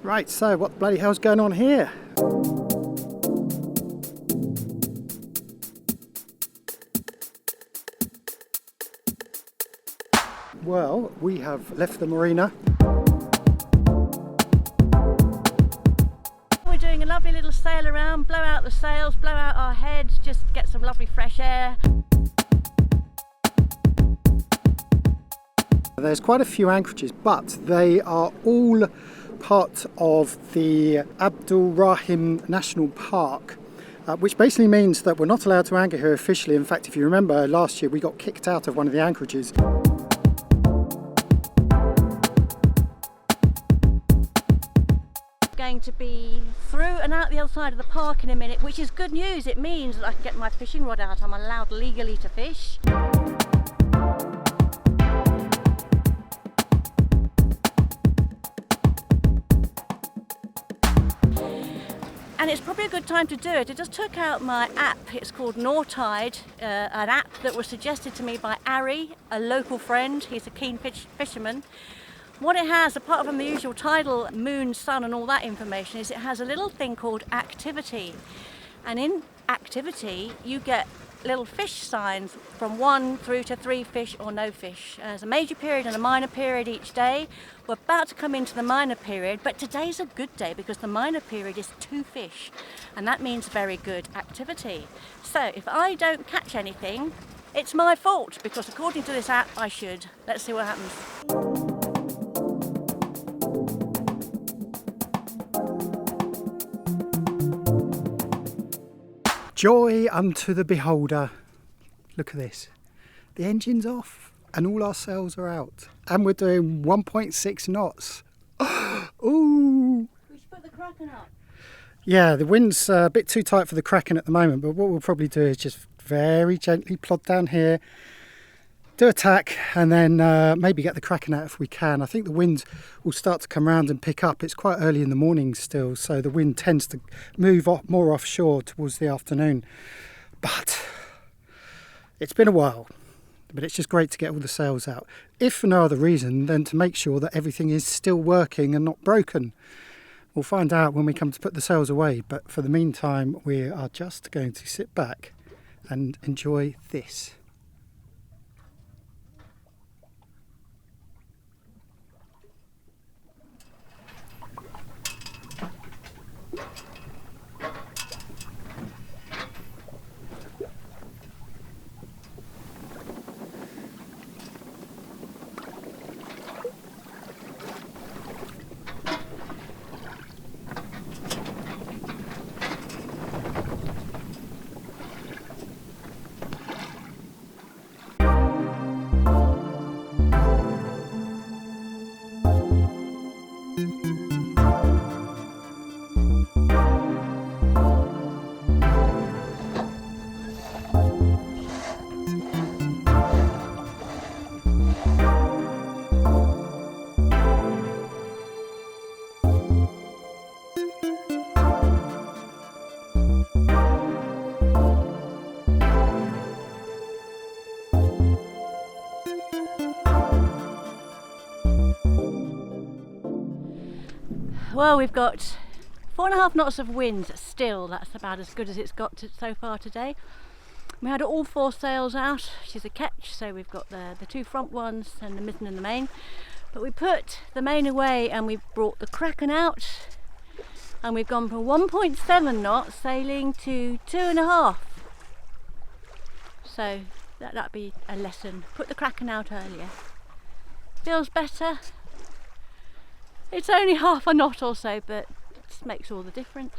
Right, so what the bloody hell's going on here? Well, we have left the marina. We're doing a lovely little sail around, blow out the sails, blow out our heads, just get some lovely fresh air. There's quite a few anchorages, but they are all part of the Abdul Rahim National Park, which basically means that we're not allowed to anchor here officially. In fact, if you remember last year, we got kicked out of one of the anchorages. Going to be through and out the other side of the park in a minute, which is good news. It means that I can get my fishing rod out. I'm allowed legally to fish. And it's probably a good time to do it. I just took out my app. It's called Nautide, an app that was suggested to me by Ari, a local friend. He's a keen fisherman. What it has, apart from the usual tidal, moon, sun and all that information, is it has a little thing called activity. And in activity, you get little fish signs from 1 through to 3 fish or no fish. There's a major period and a minor period each day. We're about to come into the minor period, but today's a good day because the minor period is 2 fish, and that means very good activity. So if I don't catch anything, it's my fault, because according to this app, I should. Let's see what happens. Joy unto the beholder. Look at this. The engine's off and all our sails are out. And we're doing 1.6 knots. Ooh. We should put the Kraken up. Yeah, the wind's a bit too tight for the Kraken at the moment, but what we'll probably do is just very gently plod down here, do a tack, and then maybe get the Kraken out if we can. I think the wind will start to come round and pick up. It's quite early in the morning still, so the wind tends to move more offshore towards the afternoon. But it's been a while, but it's just great to get all the sails out. If for no other reason than to make sure that everything is still working and not broken. We'll find out when we come to put the sails away, but for the meantime, we are just going to sit back and enjoy this. Well, we've got 4.5 knots of wind still. That's about as good as it's got so far today. We had all 4 sails out, which is a ketch, so we've got the 2 front ones and the mizzen and the main. But we put the main away and we've brought the Kraken out, and we've gone from 1.7 knots sailing to 2.5. So that'd be a lesson. Put the Kraken out earlier. Feels better. It's only half a knot or so, but it just makes all the difference.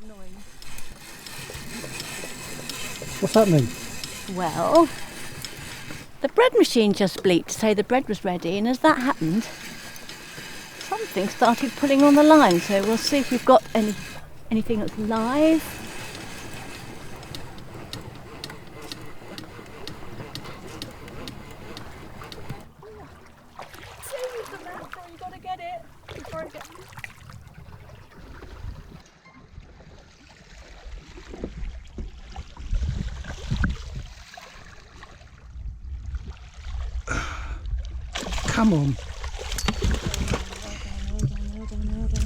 Annoying. What's happening? Well, the bread machine just bleeped to say the bread was ready, and as that happened, something started pulling on the line. So we'll see if we've got anything that's live. You've got to get it before I get. Come on. hold on.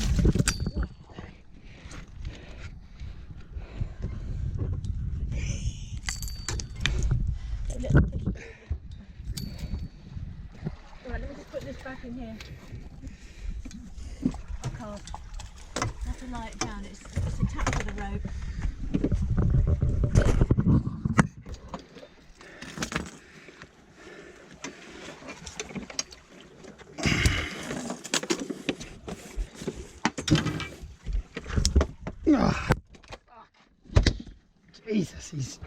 Right, let me just put this back in here. I can't. I have to lie it down. It's attached to the rope. Oh, Jesus, he's...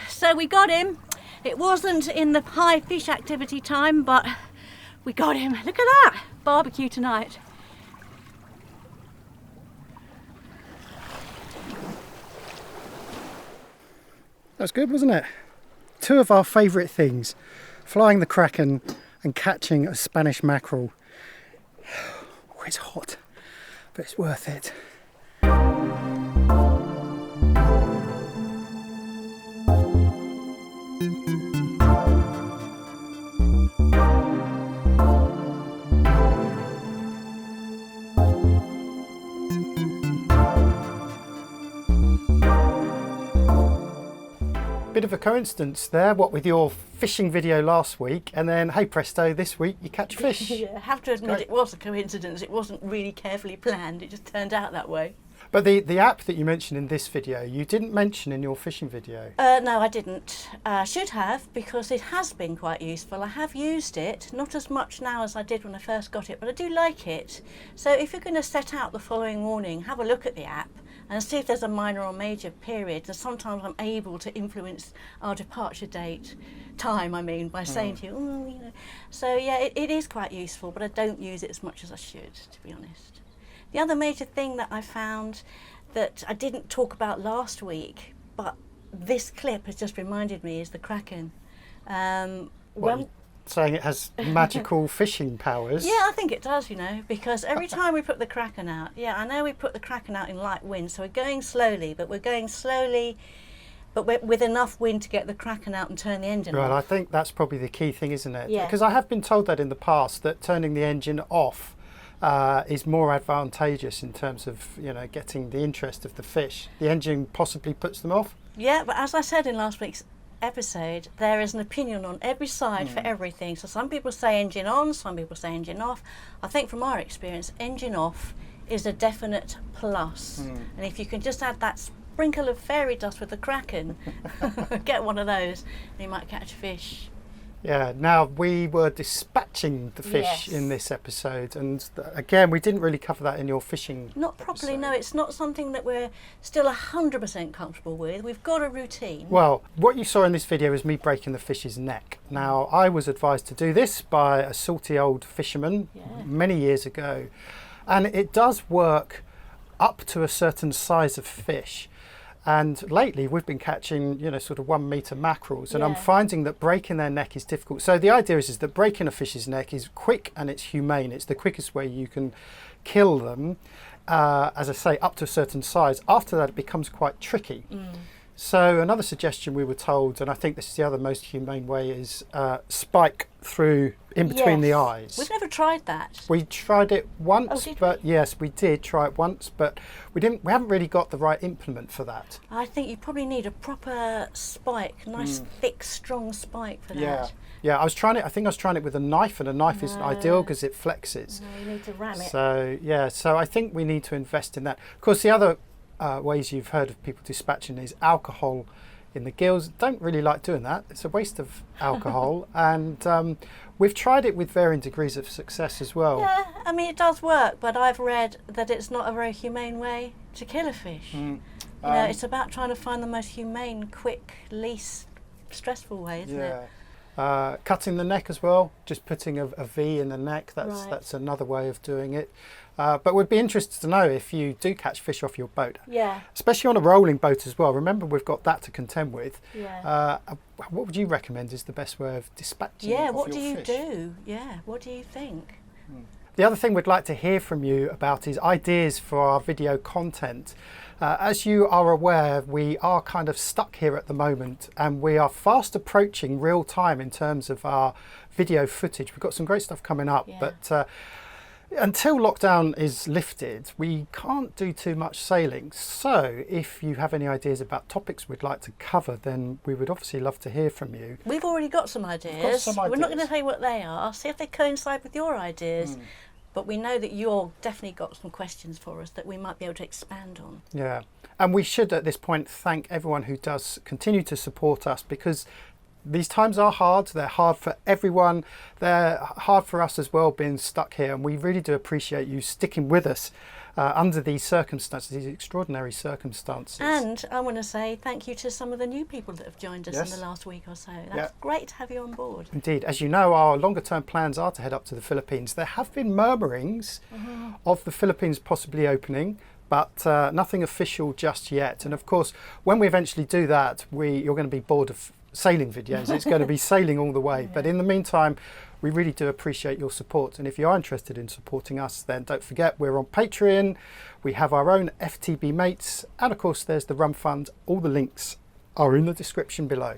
So we got him. It wasn't in the high fish activity time, but we got him. Look at that! Barbecue tonight. That's good, wasn't it? Two of our favourite things, flying the Kraken and catching a Spanish mackerel. Oh, it's hot, but it's worth it. Bit of a coincidence there, what with your fishing video last week, and then hey presto, this week you catch fish. Yeah, I have to admit it was a coincidence. It wasn't really carefully planned. It just turned out that way. But the app that you mentioned in this video, you didn't mention in your fishing video. No, I didn't. Should have, because it has been quite useful. I have used it, not as much now as I did when I first got it, but I do like it. So if you're going to set out the following morning, have a look at the app and see if there's a minor or major period. And sometimes I'm able to influence our departure date, time I mean, by saying to you, oh, you know. So yeah, it is quite useful, but I don't use it as much as I should, to be honest. The other major thing that I found that I didn't talk about last week, but this clip has just reminded me, is the Kraken. Saying it has magical fishing powers. Yeah, I think it does, you know, because every time we put the Kraken out, yeah, I know we put the Kraken out in light wind, so we're going slowly, but with enough wind to get the Kraken out and turn the engine off. Right, I think that's probably the key thing, isn't it? Yeah. Because I have been told that in the past, that turning the engine off is more advantageous in terms of, you know, getting the interest of the fish. The engine possibly puts them off. Yeah, but as I said in last week's episode, there is an opinion on every side for everything. So some people say engine on, some people say engine off. I think from our experience, engine off is a definite plus. And if you can just add that sprinkle of fairy dust with the Kraken, get one of those, and you might catch a fish. Yeah, now we were dispatching the fish in this episode, and again, we didn't really cover that in your fishing Not properly, episode. no, it's not something that we're still 100% comfortable with. We've got a routine. Well, what you saw in this video is me breaking the fish's neck. Now, I was advised to do this by a salty old fisherman many years ago, and it does work up to a certain size of fish. And lately we've been catching, you know, sort of 1 metre mackerels, and I'm finding that breaking their neck is difficult. So the idea is that breaking a fish's neck is quick and it's humane. It's the quickest way you can kill them, as I say, up to a certain size. After that, it becomes quite tricky. So another suggestion we were told, and I think this is the other most humane way, is spike through in between the eyes. We've never tried that. We tried it once, we? Yes, we did try it once, but we haven't really got the right implement for that. I think you probably need a proper spike, nice thick, strong spike for that. Yeah, I think I was trying it with a knife, and a knife isn't ideal because it flexes. No, you need to ram it. So yeah, so I think we need to invest in that. Of course, the other ways you've heard of people dispatching is alcohol in the gills. Don't really like doing that. It's a waste of alcohol, and we've tried it with varying degrees of success as well. Yeah, I mean it does work, but I've read that it's not a very humane way to kill a fish. You know, it's about trying to find the most humane, quick, least stressful way, isn't it? Cutting the neck as well, just putting a V in the neck, that's another way of doing it. But we'd be interested to know if you do catch fish off your boat, especially on a rolling boat as well. Remember, we've got that to contend with. What would you recommend is the best way of dispatching off what your do you fish? do? Yeah, what do you think? The other thing we'd like to hear from you about is ideas for our video content. As you are aware, we are kind of stuck here at the moment, and we are fast approaching real time in terms of our video footage. We've got some great stuff coming up, but until lockdown is lifted, we can't do too much sailing. So if you have any ideas about topics we'd like to cover, then we would obviously love to hear from you. We've already got some ideas. We're not going to tell you what they are. See if they coincide with your ideas. But we know that you've definitely got some questions for us that we might be able to expand on. Yeah, and we should at this point thank everyone who does continue to support us, because these times are hard. They're hard for everyone. They're hard for us as well, being stuck here. And we really do appreciate you sticking with us under these circumstances, these extraordinary circumstances. And I want to say thank you to some of the new people that have joined us in the last week or so. That's great to have you on board. Indeed. As you know, our longer term plans are to head up to the Philippines. There have been murmurings of the Philippines possibly opening, but nothing official just yet. And of course, when we eventually do that, you're going to be bored of sailing videos. It's going to be sailing all the way. But in the meantime, we really do appreciate your support. And if you are interested in supporting us, then don't forget we're on Patreon. We have our own FTB mates. And of course, there's the Rum Fund. All the links are in the description below.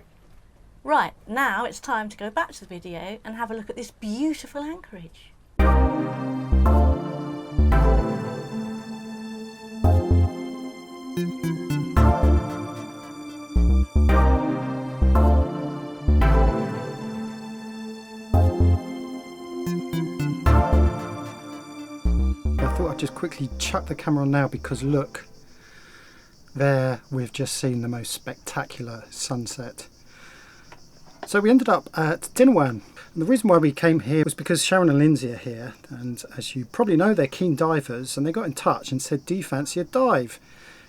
Right, now it's time to go back to the video and have a look at this beautiful anchorage. Just quickly chuck the camera on now, because look, there we've just seen the most spectacular sunset. So we ended up at Dinawan, and the reason why we came here was because Sharon and Lindsay are here, and as you probably know, they're keen divers, and they got in touch and said, do you fancy a dive?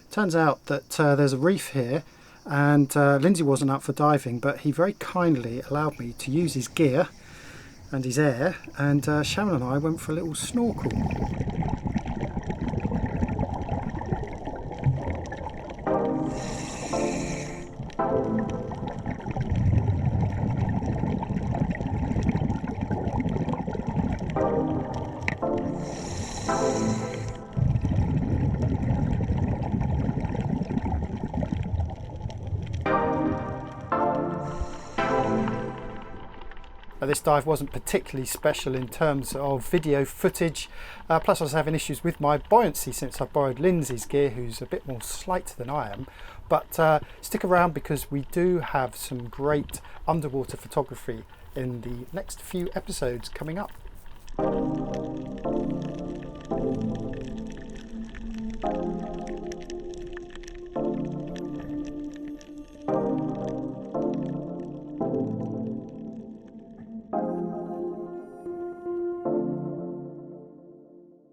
Turns out that there's a reef here, and Lindsay wasn't up for diving, but he very kindly allowed me to use his gear and his air, and Sharon and I went for a little snorkel. This dive wasn't particularly special in terms of video footage, plus I was having issues with my buoyancy since I borrowed Lindsay's gear, who's a bit more slight than I am. But stick around, because we do have some great underwater photography in the next few episodes coming up.